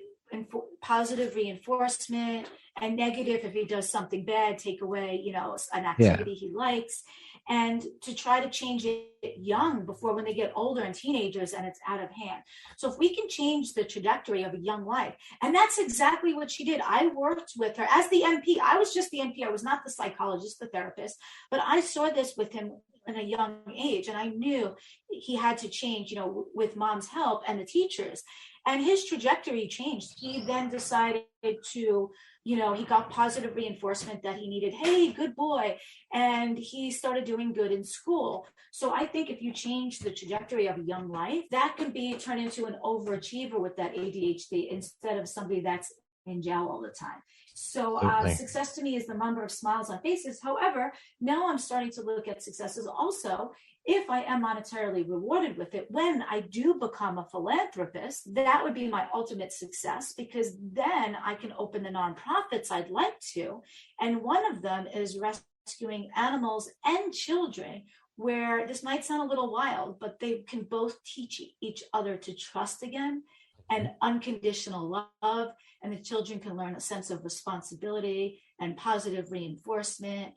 Speaker 2: positive reinforcement, and negative if he does something bad, take away, an activity he likes, and to try to change it young before when they get older and teenagers and it's out of hand. So if we can change the trajectory of a young life, and that's exactly what she did. I worked with her as the NP. I was just the NP. I was not the psychologist, the therapist, but I saw this with him in a young age. And I knew he had to change, with Mom's help and the teachers. And his trajectory changed. He then decided to, he got positive reinforcement that he needed. Hey, good boy. And he started doing good in school. So I think if you change the trajectory of a young life, that can be turned into an overachiever with that ADHD instead of somebody that's in jail all the time. So success to me is the number of smiles on faces. However, now I'm starting to look at success as also if I am monetarily rewarded with it. When I do become a philanthropist, that would be my ultimate success, because then I can open the nonprofits I'd like to. And one of them is rescuing animals and children, where this might sound a little wild, but they can both teach each other to trust again and unconditional love. And the children can learn a sense of responsibility and positive reinforcement.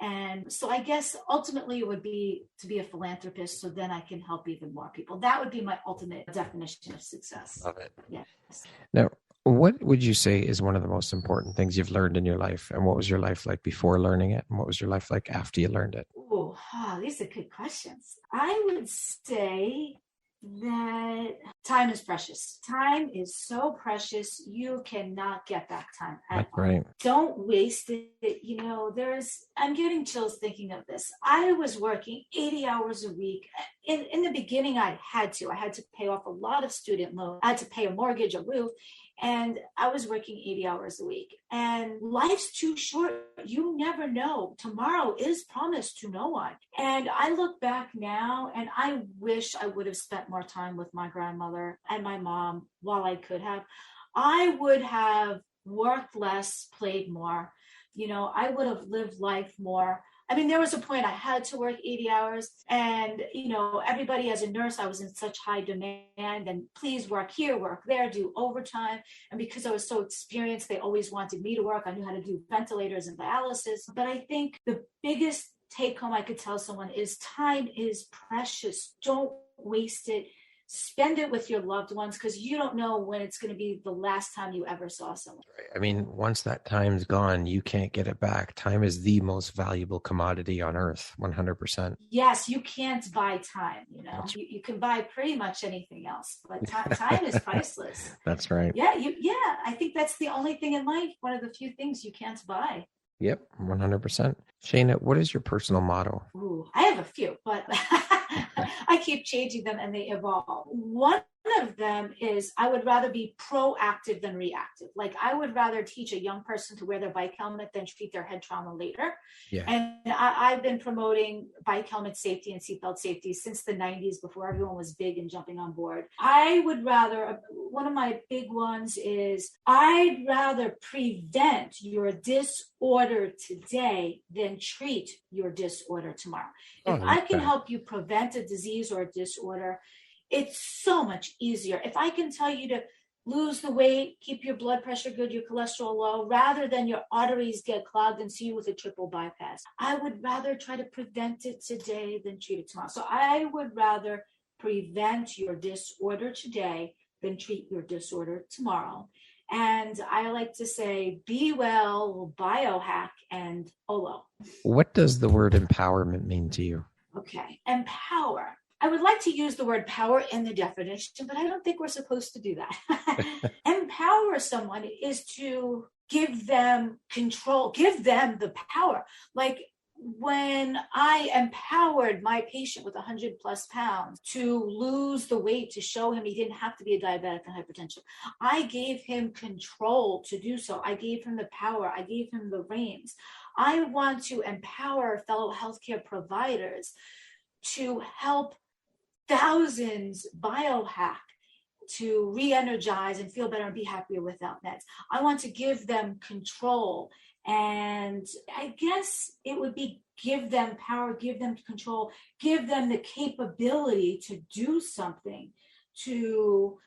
Speaker 2: And so I guess ultimately it would be to be a philanthropist, so then I can help even more people. That would be my ultimate definition of success.
Speaker 1: Love it.
Speaker 2: Yes.
Speaker 1: Now, what would you say is one of the most important things you've learned in your life? And what was your life like before learning it? And what was your life like after you learned it?
Speaker 2: These are good questions. I would say that time is precious. Time is so precious. You cannot get back time.
Speaker 1: That's right.
Speaker 2: Don't waste it. I'm getting chills thinking of this. I was working 80 hours a week. In the beginning, I had to pay off a lot of student loans. I had to pay a mortgage, a roof. And I was working 80 hours a week. And life's too short. You never know. Tomorrow is promised to no one. And I look back now and I wish I would have spent more time with my grandmother and my mom while I could have. I would have worked less, played more. I would have lived life more. I mean, there was a point I had to work 80 hours and, everybody as a nurse, I was in such high demand and please work here, work there, do overtime. And because I was so experienced, they always wanted me to work. I knew how to do ventilators and dialysis. But I think the biggest take home I could tell someone is time is precious. Don't waste it. Spend it with your loved ones, because you don't know when it's going to be the last time you ever saw someone.
Speaker 1: I mean, once that time's gone, you can't get it back. Time is the most valuable commodity on earth, 100%.
Speaker 2: Yes, you can't buy time. You can buy pretty much anything else, but time is priceless.
Speaker 1: That's right.
Speaker 2: Yeah, I think that's the only thing in life, one of the few things you can't buy.
Speaker 1: Yep, 100%. Shayna, what is your personal motto?
Speaker 2: I have a few, but I keep changing them and they evolve. One of them is I would rather be proactive than reactive. Like I would rather teach a young person to wear their bike helmet than treat their head trauma later. Yeah. And I've been promoting bike helmet safety and seatbelt safety since the 90s, before everyone was big and jumping on board. I would rather, one of my big ones is I'd rather prevent your disorder today than treat your disorder tomorrow. If I can help you prevent a disease or a disorder, it's so much easier. If I can tell you to lose the weight, keep your blood pressure good, your cholesterol low, rather than your arteries get clogged and see you with a triple bypass, I would rather try to prevent it today than treat it tomorrow. So I would rather prevent your disorder today than treat your disorder tomorrow. And I like to say, be well, biohack, and OLO.
Speaker 1: What does the word empowerment mean to you?
Speaker 2: Okay, empower. I would like to use the word power in the definition, but I don't think we're supposed to do that. Empower someone is to give them control, give them the power. Like when I empowered my patient with 100 plus pounds to lose the weight to show him he didn't have to be a diabetic and hypertensive, I gave him control to do so. I gave him the power. I gave him the reins. I want to empower fellow healthcare providers to help thousands biohack, to re-energize and feel better and be happier without meds. I want to give them control. And I guess it would be give them power, give them control, give them the capability to do something, to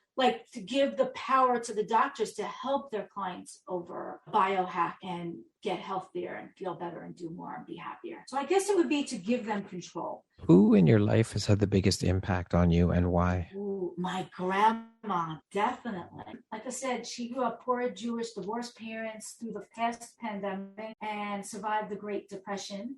Speaker 2: give the power to the doctors to help their clients over biohack and get healthier and feel better and do more and be happier. So I guess it would be to give them control.
Speaker 1: Who in your life has had the biggest impact on you and why?
Speaker 2: Ooh, my grandma, definitely. Like I said, she grew up poor Jewish, divorced parents through the past pandemic and survived the Great Depression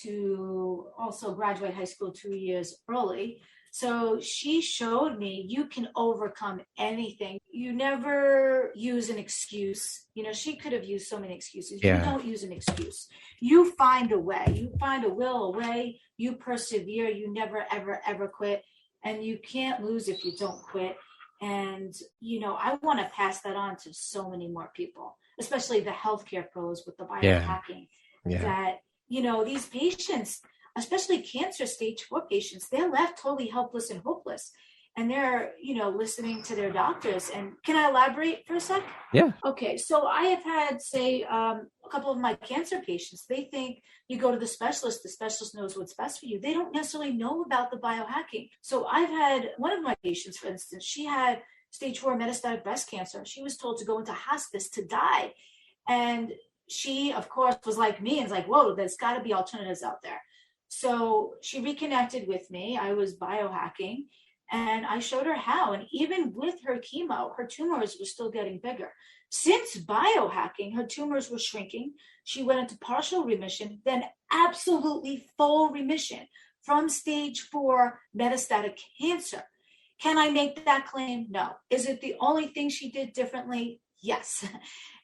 Speaker 2: to also graduate high school 2 years early. So she showed me you can overcome anything. You never use an excuse. She could have used so many excuses. Yeah. You don't use an excuse. You find a way. You find a will, a way. You persevere. You never, ever, ever quit. And you can't lose if you don't quit. And, I want to pass that on to so many more people, especially the healthcare pros with the biohacking. Yeah. That, these patients, especially cancer stage 4 patients, they're left totally helpless and hopeless. And they're, listening to their doctors. And can I elaborate for a sec?
Speaker 1: Yeah.
Speaker 2: Okay. So I have had, say, a couple of my cancer patients, they think you go to the specialist knows what's best for you. They don't necessarily know about the biohacking. So I've had one of my patients, for instance, she had stage 4 metastatic breast cancer. She was told to go into hospice to die. And she, of course, was like me and was like, whoa, there's got to be alternatives out there. So she reconnected with me. I was biohacking and I showed her how. And even with her chemo, her tumors were still getting bigger. Since biohacking, her tumors were shrinking. She went into partial remission, then absolutely full remission from stage 4 metastatic cancer. Can I make that claim? No. Is it the only thing she did differently? Yes.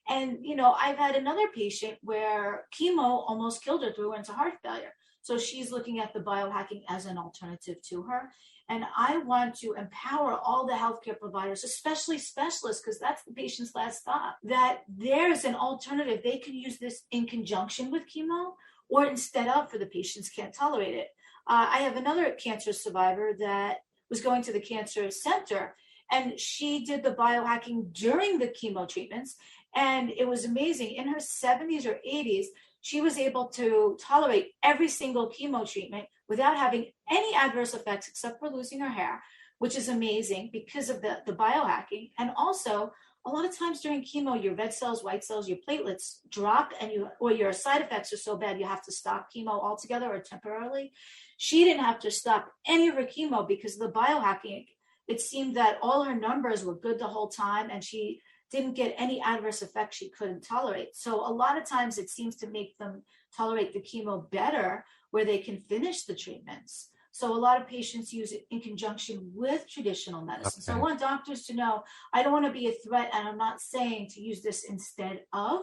Speaker 2: And, I've had another patient where chemo almost killed her, threw her into heart failure. So she's looking at the biohacking as an alternative to her. And I want to empower all the healthcare providers, especially specialists, because that's the patient's last stop, that there's an alternative. They can use this in conjunction with chemo or instead of for the patients can't tolerate it. I have another cancer survivor that was going to the cancer center, and she did the biohacking during the chemo treatments. And it was amazing. In her 70s or 80s, she was able to tolerate every single chemo treatment without having any adverse effects except for losing her hair, which is amazing because of the biohacking. And also, a lot of times during chemo, your red cells, white cells, your platelets drop and your side effects are so bad you have to stop chemo altogether or temporarily. She didn't have to stop any of her chemo because of the biohacking. It seemed that all her numbers were good the whole time and she didn't get any adverse effects she couldn't tolerate. So a lot of times it seems to make them tolerate the chemo better where they can finish the treatments. So a lot of patients use it in conjunction with traditional medicine. Okay. So I want doctors to know, I don't want to be a threat, and I'm not saying to use this instead of,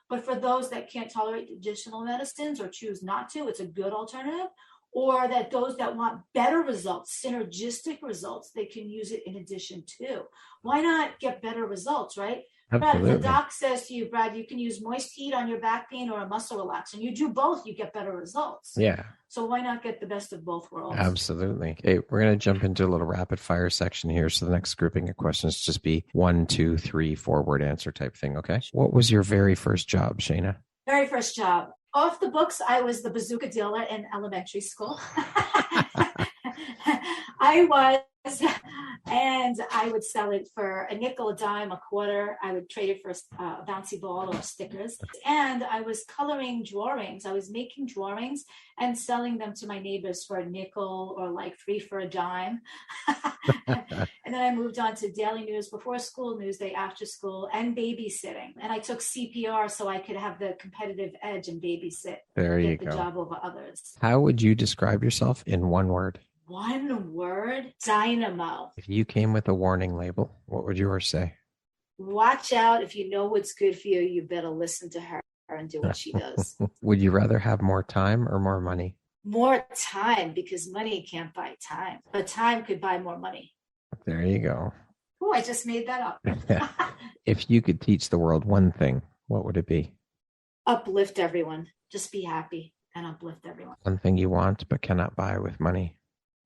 Speaker 2: but for those that can't tolerate traditional medicines or choose not to, it's a good alternative. Or that those that want better results, synergistic results, they can use it in addition to. Why not get better results, right? Absolutely. Brad, if the doc says to you, Brad, you can use moist heat on your back pain or a muscle relaxer, and you do both, you get better results.
Speaker 1: Yeah.
Speaker 2: So why not get the best of both worlds?
Speaker 1: Absolutely. Okay, we're going to jump into a little rapid fire section here. So the next grouping of questions just be 1, 2, 3, 4-word answer type thing, okay? What was your very first job, Shayna?
Speaker 2: Very first job. Off the books, I was the bazooka dealer in elementary school. I was, and I would sell it for a nickel, a dime, a quarter. I would trade it for a bouncy ball or stickers. And I was coloring drawings. I was making drawings and selling them to my neighbors for a nickel or like 3 for a dime. And then I moved on to daily news, before school, newsday, after school, and babysitting. And I took CPR so I could have the competitive edge and babysit.
Speaker 1: There you
Speaker 2: go.
Speaker 1: Get the
Speaker 2: job over others.
Speaker 1: How would you describe yourself in one word?
Speaker 2: One word, dynamo.
Speaker 1: If you came with a warning label, what would yours say?
Speaker 2: Watch out. If you know what's good for you, you better listen to her and do what she does.
Speaker 1: Would you rather have more time or more money?
Speaker 2: More time, because money can't buy time, but time could buy more money.
Speaker 1: There you go.
Speaker 2: Oh, I just made that up.
Speaker 1: If you could teach the world one thing, what would it be?
Speaker 2: Uplift everyone. Just be happy and uplift everyone.
Speaker 1: One thing you want but cannot buy with money.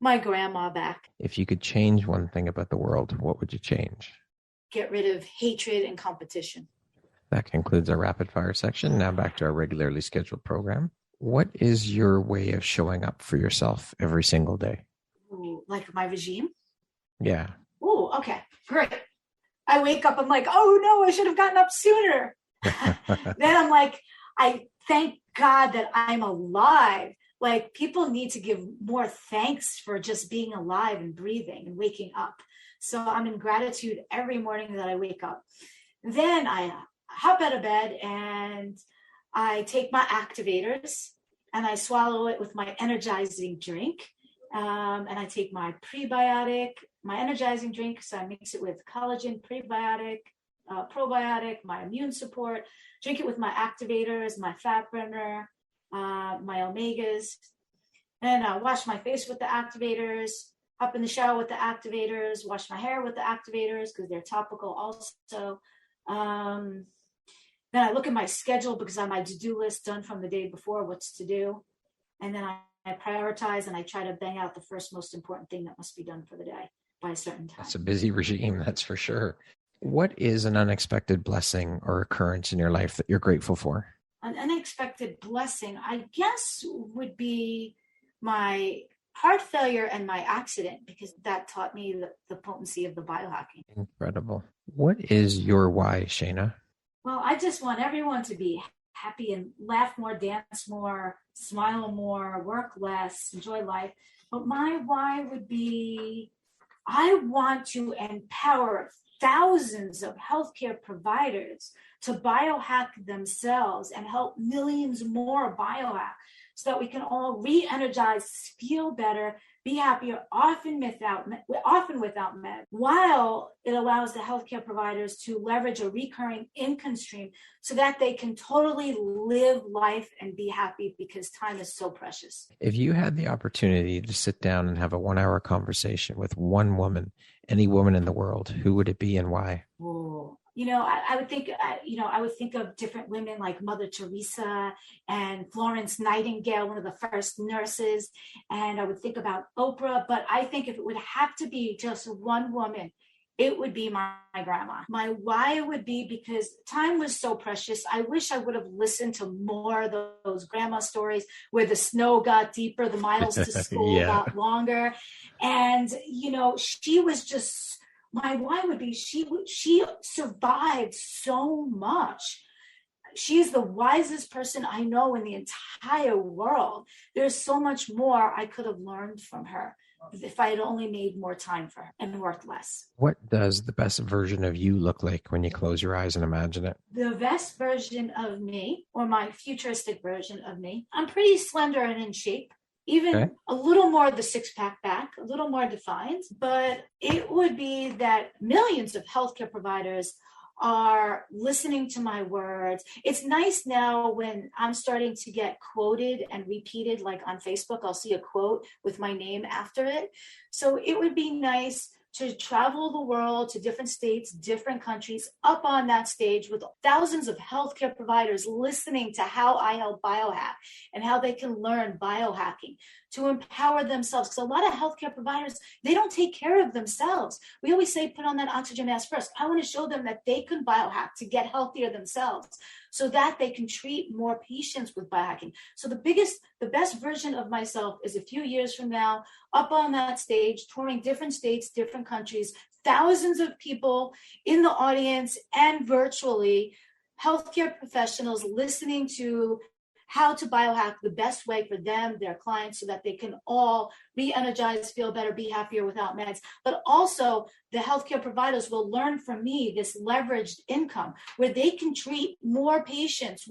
Speaker 2: My grandma back.
Speaker 1: If you could change one thing about the world, what would you change?
Speaker 2: Get rid of hatred and competition.
Speaker 1: That concludes our rapid fire section. Now back to our regularly scheduled program. What is your way of showing up for yourself every single day?
Speaker 2: Ooh, like my regime?
Speaker 1: Yeah.
Speaker 2: Oh, okay, great. I wake up, I'm like, oh no, I should have gotten up sooner. Then I'm like, I thank God that I'm alive. Like, people need to give more thanks for just being alive and breathing and waking up. So I'm in gratitude every morning that I wake up. Then I hop out of bed and I take my activators and I swallow it with my energizing drink. And I take my prebiotic, my energizing drink. So I mix it with collagen, prebiotic, probiotic, my immune support, drink it with my activators, my fat burner, my omegas. And I wash my face with the activators, hop in the shower with the activators, wash my hair with the activators because they're topical also. Then I look at my schedule because I have my to-do list done from the day before, what's to do. And then I prioritize and I try to bang out the first most important thing that must be done for the day by a certain time.
Speaker 1: That's a busy regime, that's for sure. What is an unexpected blessing or occurrence in your life that you're grateful for?
Speaker 2: An unexpected blessing, I guess, would be my heart failure and my accident, because that taught me the potency of the biohacking.
Speaker 1: Incredible. What is your why, Shayna?
Speaker 2: Well, I just want everyone to be happy and laugh more, dance more, smile more, work less, enjoy life. But my why would be, I want to empower thousands of healthcare providers to biohack themselves and help millions more biohack so that we can all re-energize, feel better, be happier, often without med, while it allows the healthcare providers to leverage a recurring income stream so that they can totally live life and be happy, because time is so precious.
Speaker 1: If you had the opportunity to sit down and have a 1-hour conversation with one woman, any woman in the world, who would it be and why?
Speaker 2: Oh, I would think of different women like Mother Teresa and Florence Nightingale, one of the first nurses. And I would think about Oprah, but I think if it would have to be just one woman, it would be my grandma. My why would be because time was so precious. I wish I would have listened to more of those grandma stories where the snow got deeper, the miles to school got longer. And, she was just, my why would be she survived so much. She is the wisest person I know in the entire world. There's so much more I could have learned from her if I had only made more time for her and worked less.
Speaker 1: What does the best version of you look like when you close your eyes and imagine it?
Speaker 2: The best version of me, or my futuristic version of me, I'm pretty slender and in shape. Even a little more of the six-pack back, a little more defined, but it would be that millions of healthcare providers are listening to my words. It's nice now when I'm starting to get quoted and repeated, like on Facebook, I'll see a quote with my name after it. So it would be nice to travel the world to different states, different countries, up on that stage with thousands of healthcare providers listening to how I help biohack and how they can learn biohacking to empower themselves. Because a lot of healthcare providers, they don't take care of themselves. We always say, put on that oxygen mask first. I want to show them that they can biohack to get healthier themselves so that they can treat more patients with biohacking. So the best version of myself is a few years from now, up on that stage, touring different states, different countries, thousands of people in the audience and virtually, healthcare professionals listening to how to biohack the best way for them, their clients, so that they can all re-energize, feel better, be happier without meds. But also the healthcare providers will learn from me this leveraged income where they can treat more patients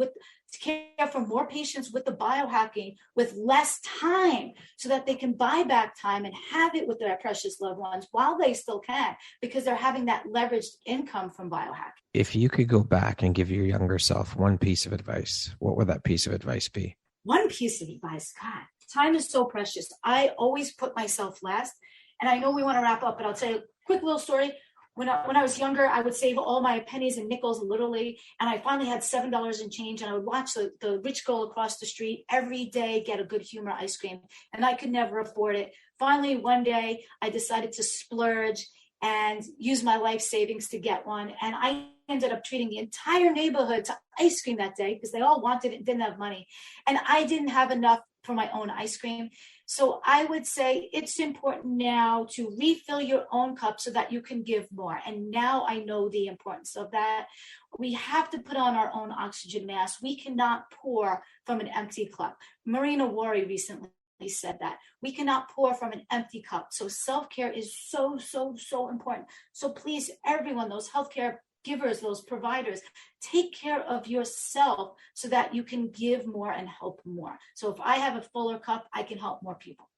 Speaker 2: care for more patients with the biohacking with less time so that they can buy back time and have it with their precious loved ones while they still can, because they're having that leveraged income from biohacking.
Speaker 1: If you could go back and give your younger self one piece of advice, what would that piece of advice be?
Speaker 2: One piece of advice, God, time is so precious. I always put myself last. And I know we want to wrap up, but I'll tell you a quick little story. When I was younger, I would save all my pennies and nickels literally, and I finally had $7 in change, and I would watch the rich girl across the street every day get a Good Humor ice cream, and I could never afford it. Finally, one day, I decided to splurge and use my life savings to get one, and I ended up treating the entire neighborhood to ice cream that day because they all wanted it and didn't have money, and I didn't have enough for my own ice cream. So I would say it's important now to refill your own cup so that you can give more. And now I know the importance of that. We have to put on our own oxygen mask. We cannot pour from an empty cup. Marina Wari recently said that. We cannot pour from an empty cup. So self-care is so, so, so important. So please, everyone, those healthcare givers, those providers, take care of yourself so that you can give more and help more. So if I have a fuller cup, I can help more people.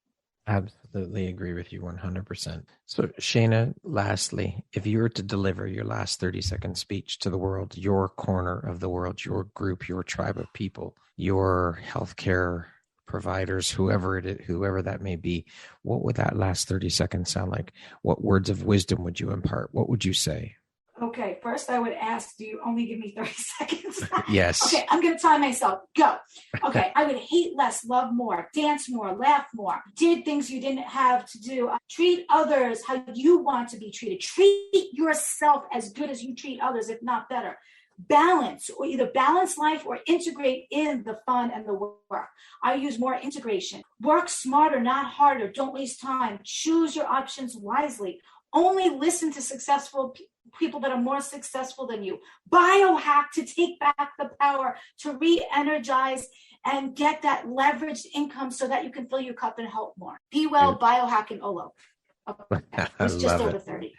Speaker 1: Absolutely agree with you 100%. So Shayna, lastly, if you were to deliver your last 30-second speech to the world, your corner of the world, your group, your tribe of people, your healthcare providers, whoever that may be, what would that last 30 seconds sound like? What words of wisdom would you impart? What would you say?
Speaker 2: Okay, first I would ask, do you only give me 30 seconds?
Speaker 1: Yes.
Speaker 2: Okay, I'm going to time myself. Go. Okay, I would hate less, love more, dance more, laugh more, did things you didn't have to do, treat others how you want to be treated, treat yourself as good as you treat others, if not better. Balance, or either balance life or integrate in the fun and the work. I use more integration. Work smarter, not harder. Don't waste time. Choose your options wisely. Only listen to successful people that are more successful than you. Biohack to take back the power, to re-energize and get that leveraged income so that you can fill your cup and help more. Be well, biohack, and Olo. Okay. It's just over 30.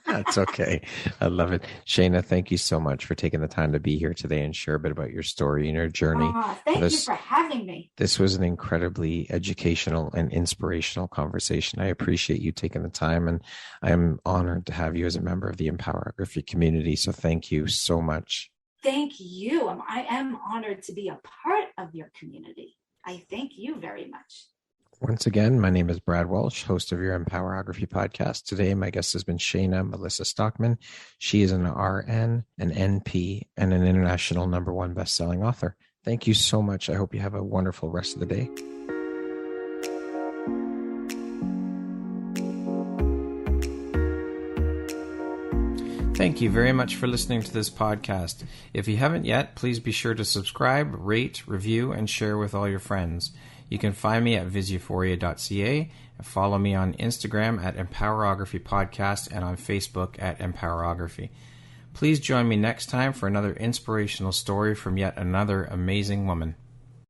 Speaker 1: That's okay. I love it. Shayna, thank you so much for taking the time to be here today and share a bit about your story and your journey.
Speaker 2: Thank you for having me.
Speaker 1: This was an incredibly educational and inspirational conversation. I appreciate you taking the time, and I am honored to have you as a member of the Empowerography community. So thank you so much.
Speaker 2: Thank you. I am honored to be a part of your community. I thank you very much.
Speaker 1: Once again, my name is Brad Walsh, host of your Empowerography podcast. Today, my guest has been Shayna Melissa Stockman. She is an RN, an NP, and an international #1 best-selling author. Thank you so much. I hope you have a wonderful rest of the day. Thank you very much for listening to this podcast. If you haven't yet, please be sure to subscribe, rate, review, and share with all your friends. You can find me at visuphoria.ca and follow me on Instagram at Empowerography Podcast and on Facebook at Empowerography. Please join me next time for another inspirational story from yet another amazing woman.